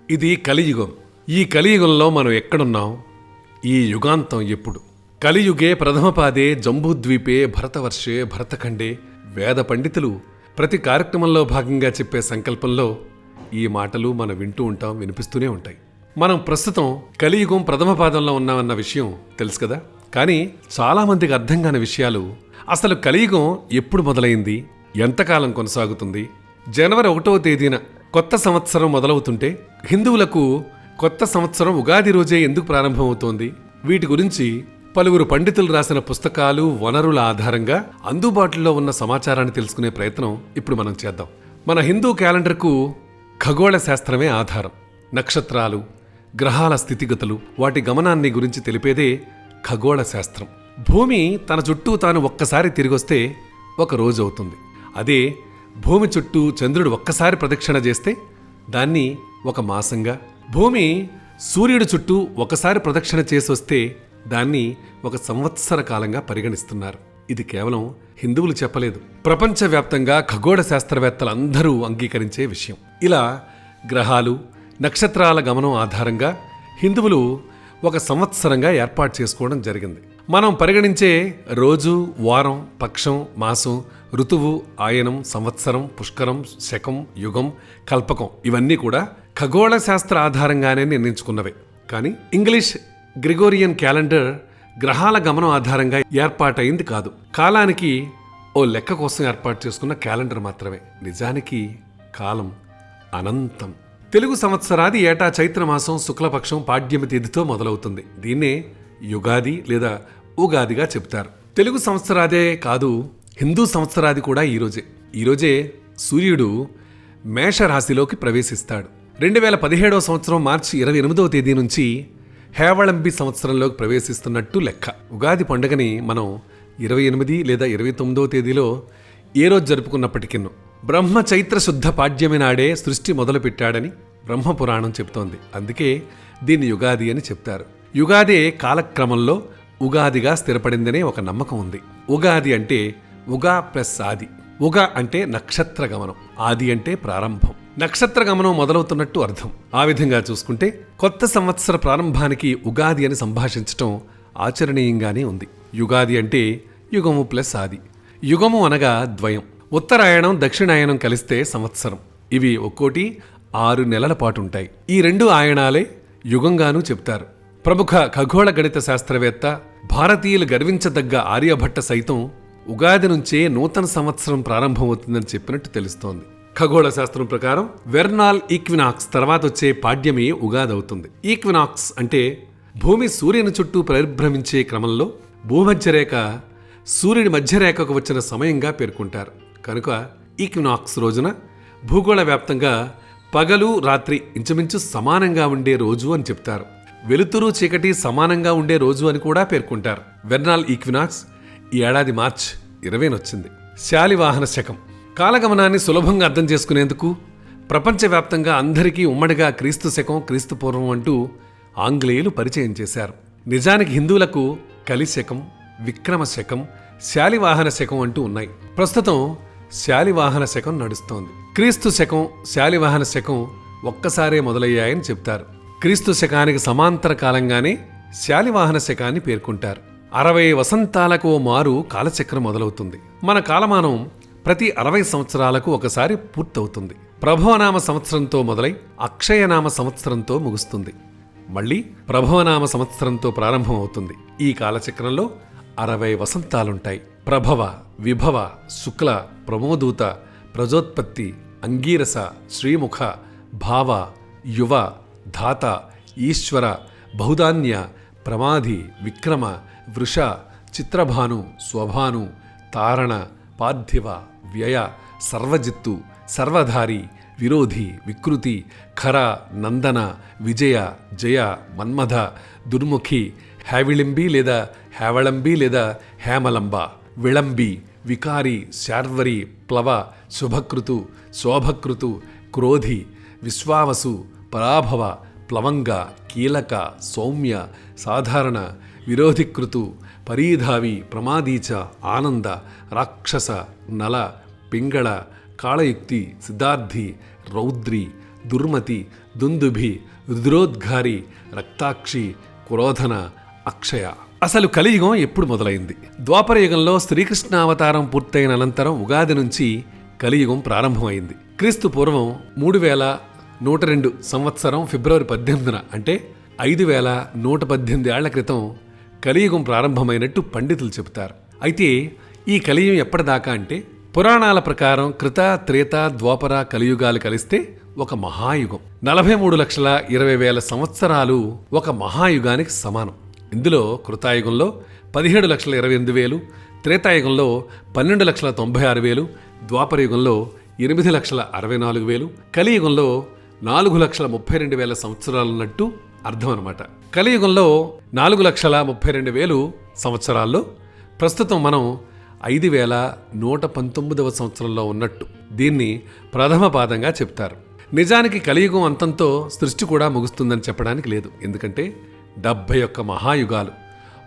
ఇది కలియుగం. ఈ కలియుగంలో మనం ఎక్కడున్నాం? ఈ యుగాంతం ఎప్పుడు? కలియుగే ప్రథమపాదే జంబూద్వీపే భరతవర్షే భరతఖండే. వేద పండితులు ప్రతి కార్యక్రమంలో భాగంగా చెప్పే సంకల్పంలో ఈ మాటలు మనం వింటూ ఉంటాం, వినిపిస్తూనే ఉంటాయి. మనం ప్రస్తుతం కలియుగం ప్రథమ పాదంలో ఉన్నామన్న విషయం తెలుసు కదా. కానీ చాలామందికి అర్థం కాని విషయాలు, అసలు కలియుగం ఎప్పుడు మొదలైంది, ఎంతకాలం కొనసాగుతుంది, జనవరి 1వ తేదీన కొత్త సంవత్సరం మొదలవుతుంటే హిందువులకు కొత్త సంవత్సరం ఉగాది రోజే ఎందుకు ప్రారంభమవుతోంది, వీటి గురించి పలువురు పండితులు రాసిన పుస్తకాలు, వనరుల ఆధారంగా అందుబాటులో ఉన్న సమాచారాన్ని తెలుసుకునే ప్రయత్నం ఇప్పుడు మనం చేద్దాం. మన హిందూ క్యాలెండర్కు ఖగోళ శాస్త్రమే ఆధారం. నక్షత్రాలు, గ్రహాల స్థితిగతులు, వాటి గమనాన్ని గురించి తెలిపేదే ఖగోళ శాస్త్రం. భూమి తన చుట్టూ తాను ఒక్కసారి తిరిగొస్తే ఒక రోజు అవుతుంది. అదే భూమి చుట్టూ చంద్రుడు ఒక్కసారి ప్రదక్షిణ చేస్తే దాన్ని ఒక మాసంగా, భూమి సూర్యుడి చుట్టూ ఒకసారి ప్రదక్షిణ చేసి వస్తే దాన్ని ఒక సంవత్సర కాలంగా పరిగణిస్తున్నారు. ఇది కేవలం హిందువులు చెప్పలేదు, ప్రపంచవ్యాప్తంగా ఖగోళ శాస్త్రవేత్తలందరూ అంగీకరించే విషయం. ఇలా గ్రహాలు, నక్షత్రాల గమనం ఆధారంగా హిందువులు ఒక సంవత్సరంగా ఏర్పాటు చేసుకోవడం జరిగింది. మనం పరిగణించే రోజు, వారం, పక్షం, మాసం, ఋతువు, ఆయనం, సంవత్సరం, పుష్కరం, శకం, యుగం, కల్పకం ఇవన్నీ కూడా ఖగోళ శాస్త్ర ఆధారంగానే నిర్ణయించుకున్నవే. కానీ ఇంగ్లీష్ గ్రిగోరియన్ క్యాలెండర్ గ్రహాల గమనం ఆధారంగా ఏర్పాటైంది కాదు. కాలానికి ఓ లెక్క కోసం ఏర్పాటు చేసుకున్న క్యాలెండర్ మాత్రమే. నిజానికి కాలం అనంతం. తెలుగు సంవత్సరాది ఏటా చైత్రమాసం శుక్లపక్షం పాడ్యమి తేదీతో మొదలవుతుంది. దీన్నే యుగాది లేదా ఉగాదిగా చెప్తారు. తెలుగు సంవత్సరాదే కాదు, హిందూ సంవత్సరాది కూడా ఈరోజే సూర్యుడు మేషరాశిలోకి ప్రవేశిస్తాడు. 2017వ సంవత్సరం మార్చి 28వ తేదీ నుంచి హేవళంబి సంవత్సరంలోకి ప్రవేశిస్తున్నట్టు లెక్క. ఉగాది పండుగని మనం 28 లేదా 29వ తేదీలో ఏ రోజు జరుపుకున్నప్పటికీ బ్రహ్మ చైత్ర శుద్ధ పాడ్యమి నాడే సృష్టి మొదలుపెట్టాడని బ్రహ్మపురాణం చెప్తోంది. అందుకే దీన్ని యుగాది అని చెప్తారు. యుగాదే కాలక్రమంలో ఉగాదిగా స్థిరపడిందనే ఒక నమ్మకం ఉంది. ఉగాది అంటే ఉగా ప్లస్ ఆది. ఉగా అంటే నక్షత్ర గమనం, ఆది అంటే ప్రారంభం. నక్షత్ర గమనం మొదలవుతున్నట్టు అర్థం. ఆ విధంగా చూసుకుంటే కొత్త సంవత్సర ప్రారంభానికి ఉగాది అని సంభాషించటం ఆచరణీయంగానే ఉంది. యుగాది అంటే యుగము ప్లస్ ఆది. యుగము అనగా ద్వయం. ఉత్తరాయణం, దక్షిణాయనం కలిస్తే సంవత్సరం. ఇవి ఒక్కోటి 6 నెలల పాటు ఉంటాయి. ఈ 2 ఆయనాలే యుగంగానూ చెప్తారు. ప్రముఖ ఖగోళ గణిత శాస్త్రవేత్త, భారతీయులు గర్వించదగ్గ ఆర్యభట్ట సైతం ఉగాది నుంచే నూతన సంవత్సరం ప్రారంభమవుతుందని చెప్పినట్టు తెలుస్తోంది. ఖగోళ శాస్త్రం ప్రకారం వెర్నాల్ ఈక్వినాక్స్ తర్వాత వచ్చే పాడ్యమి ఉగాది అవుతుంది. ఈక్వినాక్స్ అంటే భూమి సూర్యుని చుట్టూ పరిభ్రమించే క్రమంలో భూమధ్యరేఖ సూర్యుడి మధ్యరేఖకు వచ్చిన సమయంగా పేర్కొంటారు. కనుక ఈక్వినాక్స్ రోజున భూగోళ వ్యాప్తంగా పగలు, రాత్రి ఇంచుమించు సమానంగా ఉండే రోజు అని చెప్తారు. వెలుతురు, చీకటి సమానంగా ఉండే రోజు అని కూడా పేర్కొంటారు. వెర్నాల్ ఈక్వినాక్స్ ఈ ఏడాది మార్చి 20న వచ్చింది. శాలివాహన శకం. కాలగమనాన్ని సులభంగా అర్థం చేసుకునేందుకు ప్రపంచవ్యాప్తంగా అందరికీ ఉమ్మడిగా క్రీస్తు శకం, క్రీస్తు పూర్వం అంటూ ఆంగ్లేయులు పరిచయం చేశారు. నిజానికి హిందువులకు కలిశకం, విక్రమ శకం, శాలివాహన శకం అంటూ ఉన్నాయి. ప్రస్తుతం శాలివాహన శకం నడుస్తోంది. క్రీస్తు శకం, శాలివాహన శకం ఒక్కసారే మొదలయ్యాయని చెప్తారు. క్రీస్తు శకానికి సమాంతర కాలంగానే శాలివాహన శకాన్ని పేర్కొంటారు. 60 వసంతాలకు ఓ మారు కాలచక్రం మొదలవుతుంది. మన కాలమానం ప్రతి 60 సంవత్సరాలకు ఒకసారి పూర్తవుతుంది. ప్రభవనామ సంవత్సరంతో మొదలై అక్షయనామ సంవత్సరంతో ముగుస్తుంది. మళ్ళీ ప్రభవనామ సంవత్సరంతో ప్రారంభం అవుతుంది. ఈ కాలచక్రంలో 60 వసంతాలుంటాయి. ప్రభవ, విభవ, శుక్ల, ప్రమోదూత, ప్రజోత్పత్తి, అంగీరస, శ్రీముఖ, భావ, యువ, ధాత, ఈశ్వర, బహుధాన్య, ప్రమాధి, విక్రమ, వృష, చిత్రభాను, స్వభాను, తారణ, పార్థివ, వ్యయ, సర్వజిత్తు, సర్వధారి, విరోధి, వికృతి, ఖర, నందన, విజయ, జయ, మన్మథ, దుర్ముఖి, హ్యావిళింబి లేదా హ్యావళంబి లేదా హేమలంబ, విళంబి, వికారి, శార్వరి, ప్లవ, శుభకృతు, శోభకృతు, క్రోధి, విశ్వావసు, పరాభవ, ప్లవంగ, కీలక, సౌమ్య, సాధారణ, విరోధికృతు, పరీధావి, ప్రమాదీచ, ఆనంద, రాక్షస, నల, పింగళ, కాళయుక్తి, సిద్ధార్థి, రౌద్రి, దుర్మతి, దుందుభి, రుద్రోద్ఘారి, రక్తాక్షి, క్రోధన, అక్షయ. అసలు కలియుగం ఎప్పుడు మొదలైంది? ద్వాపర యుగంలో శ్రీకృష్ణావతారం పూర్తయిన అనంతరం ఉగాది నుంచి కలియుగం ప్రారంభమైంది. క్రీస్తు పూర్వం 3102 సంవత్సరం ఫిబ్రవరి 18న, అంటే 5118 ఏళ్ల క్రితం కలియుగం ప్రారంభమైనట్టు పండితులు చెబుతారు. అయితే ఈ కలియుగం ఎప్పటిదాకా అంటే, పురాణాల ప్రకారం కృత, త్రేత, ద్వాపర కలియుగాలు కలిస్తే ఒక మహాయుగం. 43,20,000 సంవత్సరాలు ఒక మహాయుగానికి సమానం. ఇందులో కృతాయుగంలో 17,28,000, త్రేతాయుగంలో 12,96,000, ద్వాపరయుగంలో 8,64,000, కలియుగంలో 4,32,000 సంవత్సరాలున్నట్టు అర్థం అన్నమాట. కలియుగంలో 4,32,000 సంవత్సరాల్లో ప్రస్తుతం మనం 5,119వ సంవత్సరంలో ఉన్నట్టు దీన్ని ప్రథమ పాదంగా చెప్తారు. నిజానికి కలియుగం అంతంతో సృష్టి కూడా ముగుస్తుందని చెప్పడానికి లేదు. ఎందుకంటే 71 మహాయుగాలు,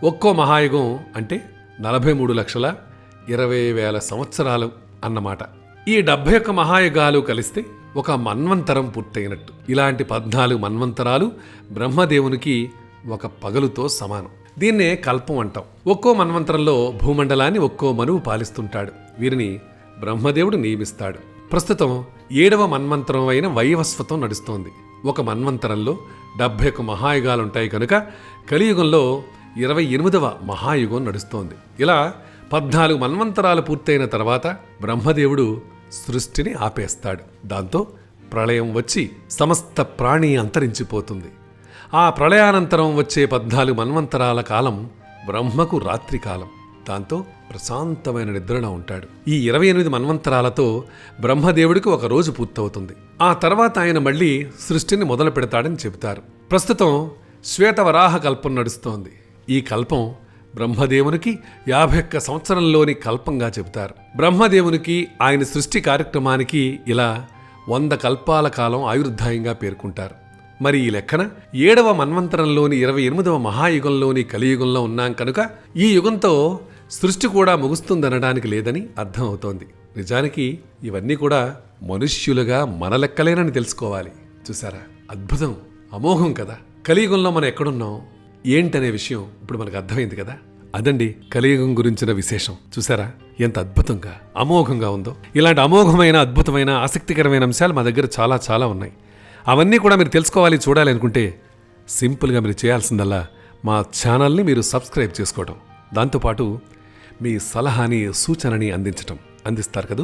ఒక్కో మహాయుగం అంటే 43,20,000 సంవత్సరాలు అన్నమాట. ఈ 71 మహాయుగాలు కలిస్తే ఒక మన్వంతరం పూర్తయినట్టు. ఇలాంటి 14 మన్వంతరాలు బ్రహ్మదేవునికి ఒక పగలుతో సమానం. దీన్నే కల్పం అంటాం. ఒక్కో మన్వంతరంలో భూమండలాన్ని ఒక్కో మనువు పాలిస్తుంటాడు. వీరిని బ్రహ్మదేవుడు నియమిస్తాడు. ప్రస్తుతం 7వ మన్వంతరం అయిన వైవస్వతం నడుస్తోంది. ఒక మన్వంతరంలో 71 మహాయుగాలుంటాయి కనుక కలియుగంలో 28వ మహాయుగం నడుస్తోంది. ఇలా 14 మన్వంతరాలు పూర్తయిన తర్వాత బ్రహ్మదేవుడు సృష్టిని ఆపేస్తాడు. దాంతో ప్రళయం వచ్చి సమస్త ప్రాణి అంతరించిపోతుంది. ఆ ప్రళయానంతరం వచ్చే 14 మన్వంతరాల కాలం బ్రహ్మకు రాత్రి కాలం. దాంతో ప్రశాంతమైన నిద్రలో ఉంటాడు. ఈ 28 మన్వంతరాలతో బ్రహ్మదేవుడికి ఒక రోజు పూర్తవుతుంది. ఆ తర్వాత ఆయన మళ్ళీ సృష్టిని మొదలు పెడతాడని చెబుతారు. ప్రస్తుతం శ్వేతవరాహ కల్పం నడుస్తోంది. ఈ కల్పం బ్రహ్మదేవునికి 51 సంవత్సరంలోని కల్పంగా చెబుతారు. బ్రహ్మదేవునికి ఆయన సృష్టి కార్యక్రమానికి ఇలా 100 కల్పాల కాలం ఆయుర్దాయంగా పేర్కొంటారు. మరి ఈ లెక్కన 7వ మన్వంతరంలోని 28వ మహాయుగంలోని కలియుగంలో ఉన్నాం కనుక ఈ యుగంతో సృష్టి కూడా ముగుస్తుందనడానికి లేదని అర్థం అవుతోంది. నిజానికి ఇవన్నీ కూడా మనుష్యులుగా మన లెక్కలేనని తెలుసుకోవాలి. చూసారా, అద్భుతం, అమోఘం కదా. కలియుగంలో మనం ఎక్కడున్నాం ఏంటనే విషయం ఇప్పుడు మనకు అర్థమైంది కదా. అదండి కలియుగం గురించిన విశేషం. చూసారా ఎంత అద్భుతంగా, అమోఘంగా ఉందో. ఇలాంటి అమోఘమైన, అద్భుతమైన, ఆసక్తికరమైన అంశాలు మా దగ్గర చాలా చాలా ఉన్నాయి. అవన్నీ కూడా మీరు తెలుసుకోవాలి, చూడాలి అనుకుంటే సింపుల్గా మీరు చేయాల్సిందల్లా మా ఛానల్ని మీరు సబ్స్క్రైబ్ చేసుకోవడం, దాంతోపాటు మీ సలహాని, సూచనని అందిస్తారు కదూ.